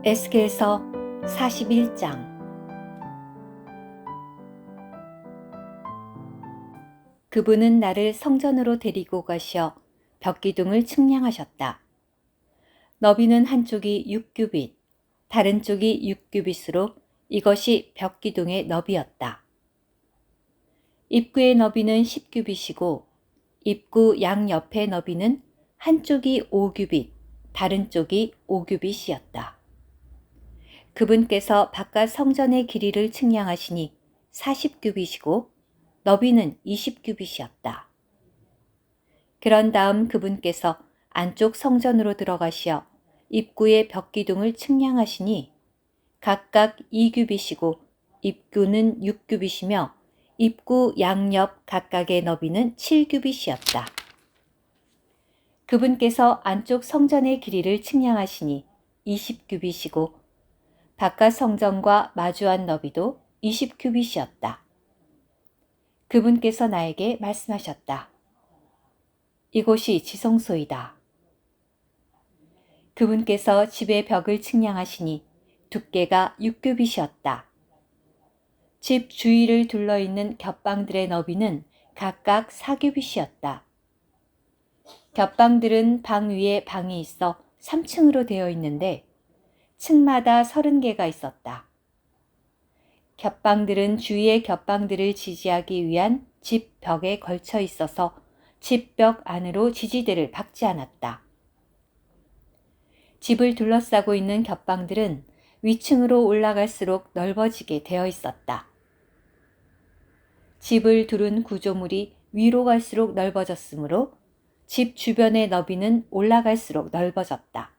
에스겔서 41장. 그분은 나를 성전으로 데리고 가시어 벽기둥을 측량하셨다. 너비는 한쪽이 6규빗, 다른 쪽이 6규빗으로 이것이 벽기둥의 너비였다. 입구의 너비는 10규빗이고 입구 양옆의 너비는 한쪽이 5규빗, 다른 쪽이 5규빗이었다. 그분께서 바깥 성전의 길이를 측량하시니 40규빗이고 너비는 20규빗이었다. 그런 다음 그분께서 안쪽 성전으로 들어가시어 입구의 벽기둥을 측량하시니 각각 2규빗이고 입구는 6규빗이며 입구 양옆 각각의 너비는 7규빗이었다. 그분께서 안쪽 성전의 길이를 측량하시니 20규빗이고 바깥 성전과 마주한 너비도 20규빗이었다. 그분께서 나에게 말씀하셨다. 이곳이 지성소이다. 그분께서 집의 벽을 측량하시니 두께가 6규빗이었다. 집 주위를 둘러있는 겹방들의 너비는 각각 4규빗이었다. 겹방들은 방 위에 방이 있어 3층으로 되어 있는데 층마다 30개가 있었다. 겹방들은 주위의 겹방들을 지지하기 위한 집 벽에 걸쳐 있어서 집 벽 안으로 지지대를 박지 않았다. 집을 둘러싸고 있는 겹방들은 위층으로 올라갈수록 넓어지게 되어 있었다. 집을 두른 구조물이 위로 갈수록 넓어졌으므로 집 주변의 너비는 올라갈수록 넓어졌다.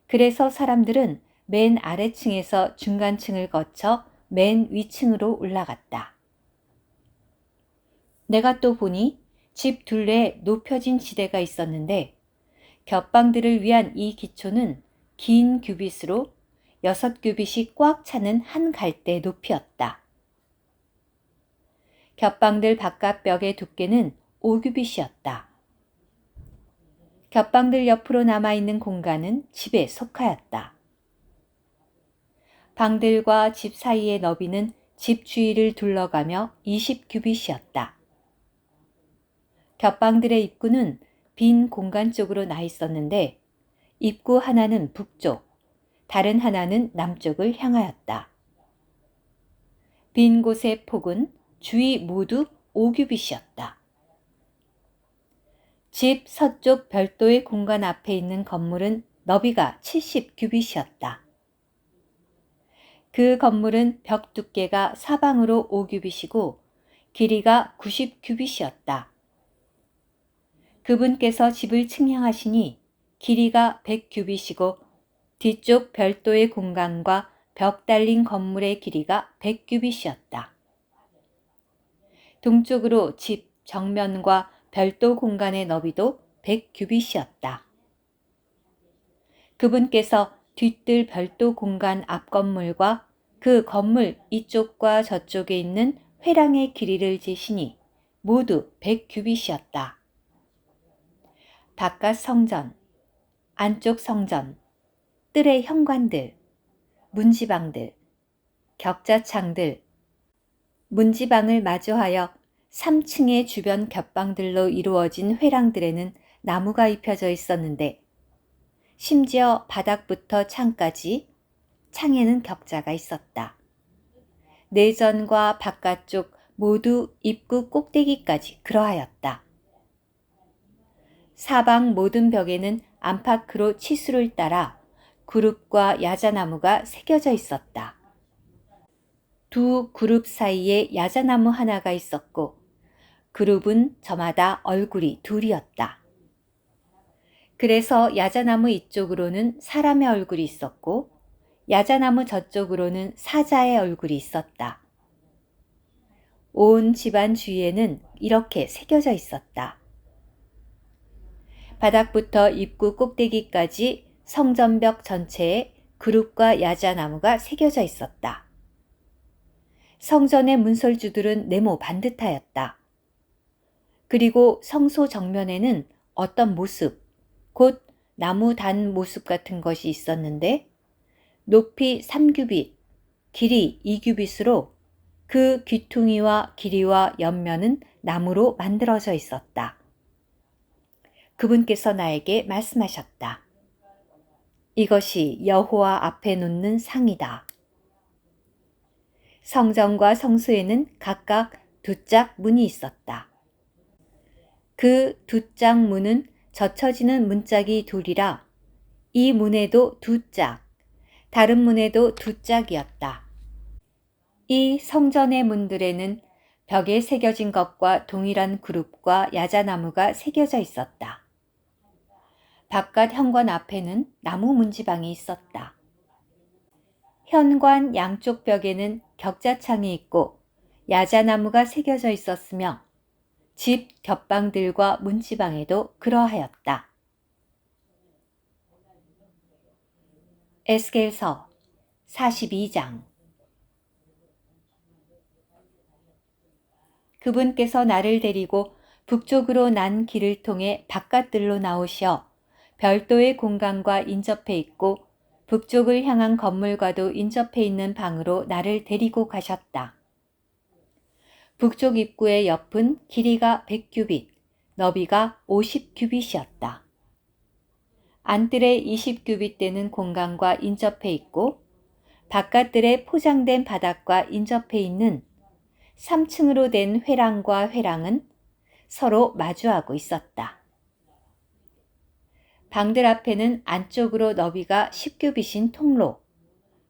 그래서 사람들은 맨 아래층에서 중간층을 거쳐 맨 위층으로 올라갔다. 내가 또 보니 집 둘레에 높여진 지대가 있었는데 겹방들을 위한 이 기초는 긴 규빗으로 6규빗이 꽉 차는 한 갈대 높이였다. 겹방들 바깥벽의 두께는 5규빗이었다. 겹방들 옆으로 남아있는 공간은 집에 속하였다. 방들과 집 사이의 너비는 집 주위를 둘러가며 20규빗이었다. 겹방들의 입구는 빈 공간 쪽으로 나 있었는데 입구 하나는 북쪽, 다른 하나는 남쪽을 향하였다. 빈 곳의 폭은 주위 모두 5규빗이었다. 집 서쪽 별도의 공간 앞에 있는 건물은 너비가 70규빗이었다. 그 건물은 벽 두께가 사방으로 5규빗이고 길이가 90규빗이었다. 그분께서 집을 측량하시니 길이가 100규빗이고 뒤쪽 별도의 공간과 벽 달린 건물의 길이가 100규빗이었다. 동쪽으로 집 정면과 별도 공간의 너비도 100규빗이었다. 그분께서 뒤뜰 별도 공간 앞 건물과 그 건물 이쪽과 저쪽에 있는 회랑의 길이를 재시니 모두 100규빗이었다. 바깥 성전, 안쪽 성전, 뜰의 현관들, 문지방들, 격자창들, 문지방을 마주하여 3층의 주변 겹방들로 이루어진 회랑들에는 나무가 입혀져 있었는데 심지어 바닥부터 창까지 창에는 격자가 있었다. 내전과 바깥쪽 모두 입구 꼭대기까지 그러하였다. 사방 모든 벽에는 안팎으로 치수를 따라 그룹과 야자나무가 새겨져 있었다. 두 그룹 사이에 야자나무 하나가 있었고 그룹은 저마다 얼굴이 둘이었다. 그래서 야자나무 이쪽으로는 사람의 얼굴이 있었고 야자나무 저쪽으로는 사자의 얼굴이 있었다. 온 집안 주위에는 이렇게 새겨져 있었다. 바닥부터 입구 꼭대기까지 성전벽 전체에 그룹과 야자나무가 새겨져 있었다. 성전의 문설주들은 네모 반듯하였다. 그리고 성소 정면에는 어떤 모습, 곧 나무 단 모습 같은 것이 있었는데 높이 3규빗, 길이 2규빗으로 그 귀퉁이와 길이와 옆면은 나무로 만들어져 있었다. 그분께서 나에게 말씀하셨다. 이것이 여호와 앞에 놓는 상이다. 성전과 성소에는 각각 두 짝 문이 있었다. 그 두 짝 문은 젖혀지는 문짝이 둘이라 이 문에도 두 짝, 다른 문에도 두 짝이었다. 이 성전의 문들에는 벽에 새겨진 것과 동일한 그룹과 야자나무가 새겨져 있었다. 바깥 현관 앞에는 나무 문지방이 있었다. 현관 양쪽 벽에는 격자창이 있고 야자나무가 새겨져 있었으며 집 겹방들과 문지방에도 그러하였다. 에스겔서 42장. 그분께서 나를 데리고 북쪽으로 난 길을 통해 바깥들로 나오시어 별도의 공간과 인접해 있고 북쪽을 향한 건물과도 인접해 있는 방으로 나를 데리고 가셨다. 북쪽 입구의 옆은 길이가 100규빗, 너비가 50규빗이었다. 안뜰에 20규빗 되는 공간과 인접해 있고 바깥들에 포장된 바닥과 인접해 있는 3층으로 된 회랑과 회랑은 서로 마주하고 있었다. 방들 앞에는 안쪽으로 너비가 10규빗인 통로,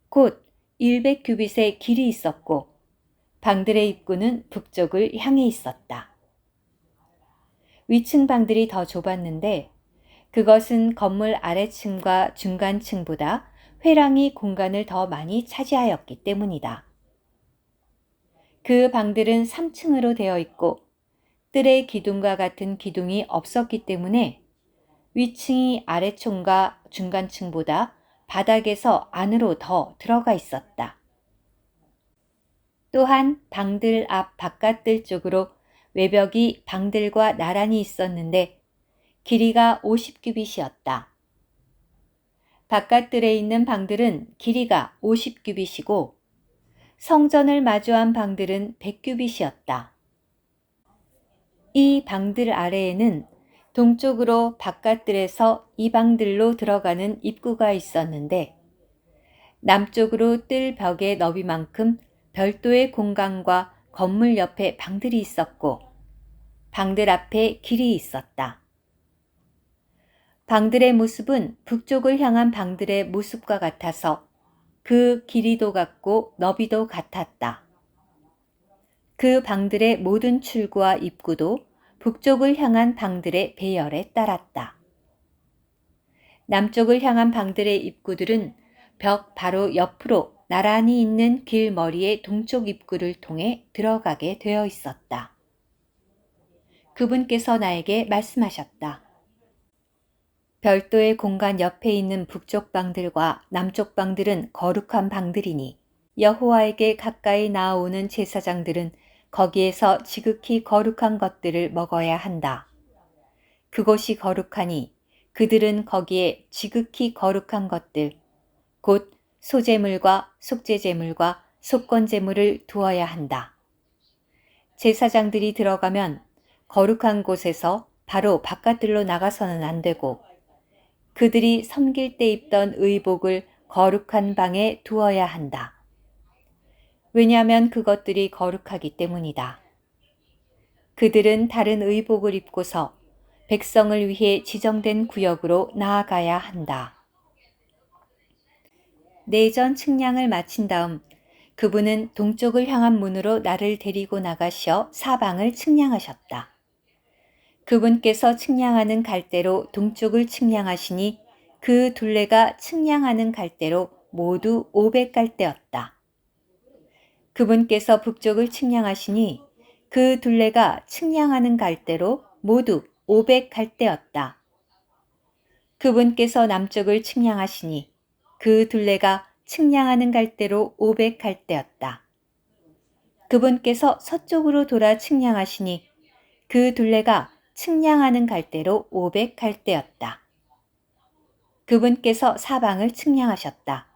곧 100규빗의 길이 있었고 방들의 입구는 북쪽을 향해 있었다. 위층 방들이 더 좁았는데 그것은 건물 아래층과 중간층보다 회랑이 공간을 더 많이 차지하였기 때문이다. 그 방들은 3층으로 되어 있고 뜰의 기둥과 같은 기둥이 없었기 때문에 위층이 아래층과 중간층보다 바닥에서 안으로 더 들어가 있었다. 또한 방들 앞 바깥들 쪽으로 외벽이 방들과 나란히 있었는데 길이가 50규빗이었다. 바깥들에 있는 방들은 길이가 50규빗이고 성전을 마주한 방들은 100규빗이었다. 이 방들 아래에는 동쪽으로 바깥들에서 이 방들로 들어가는 입구가 있었는데 남쪽으로 뜰 벽의 너비만큼 별도의 공간과 건물 옆에 방들이 있었고 방들 앞에 길이 있었다. 방들의 모습은 북쪽을 향한 방들의 모습과 같아서 그 길이도 같고 너비도 같았다. 그 방들의 모든 출구와 입구도 북쪽을 향한 방들의 배열에 따랐다. 남쪽을 향한 방들의 입구들은 벽 바로 옆으로 나란히 있는 길 머리의 동쪽 입구를 통해 들어가게 되어 있었다. 그분께서 나에게 말씀하셨다. 별도의 공간 옆에 있는 북쪽 방들과 남쪽 방들은 거룩한 방들이니 여호와에게 가까이 나아오는 제사장들은 거기에서 지극히 거룩한 것들을 먹어야 한다. 그곳이 거룩하니 그들은 거기에 지극히 거룩한 것들, 곧 소제물과 속죄제물과 속건제물을 두어야 한다. 제사장들이 들어가면 거룩한 곳에서 바로 바깥들로 나가서는 안 되고 그들이 섬길 때 입던 의복을 거룩한 방에 두어야 한다. 왜냐하면 그것들이 거룩하기 때문이다. 그들은 다른 의복을 입고서 백성을 위해 지정된 구역으로 나아가야 한다. 내전 측량을 마친 다음 그분은 동쪽을 향한 문으로 나를 데리고 나가시어 사방을 측량하셨다. 그분께서 측량하는 갈대로 동쪽을 측량하시니 그 둘레가 측량하는 갈대로 모두 500갈대였다. 그분께서 북쪽을 측량하시니 그 둘레가 측량하는 갈대로 모두 500갈대였다. 그분께서 남쪽을 측량하시니 그 둘레가 측량하는 갈대로 500갈대였다. 그분께서 서쪽으로 돌아 측량하시니 그 둘레가 측량하는 갈대로 500갈대였다. 그분께서 사방을 측량하셨다.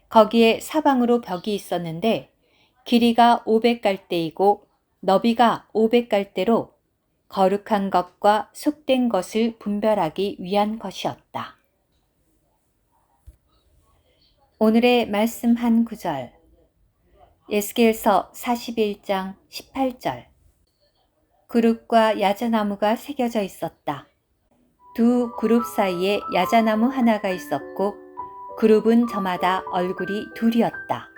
거기에 사방으로 벽이 있었는데 길이가 500갈대이고 너비가 500갈대로 거룩한 것과 속된 것을 분별하기 위한 것이었다. 오늘의 말씀 한 구절. 에스겔서 41장 18절. 그룹과 야자나무가 새겨져 있었다. 두 그룹 사이에 야자나무 하나가 있었고 그룹은 저마다 얼굴이 둘이었다.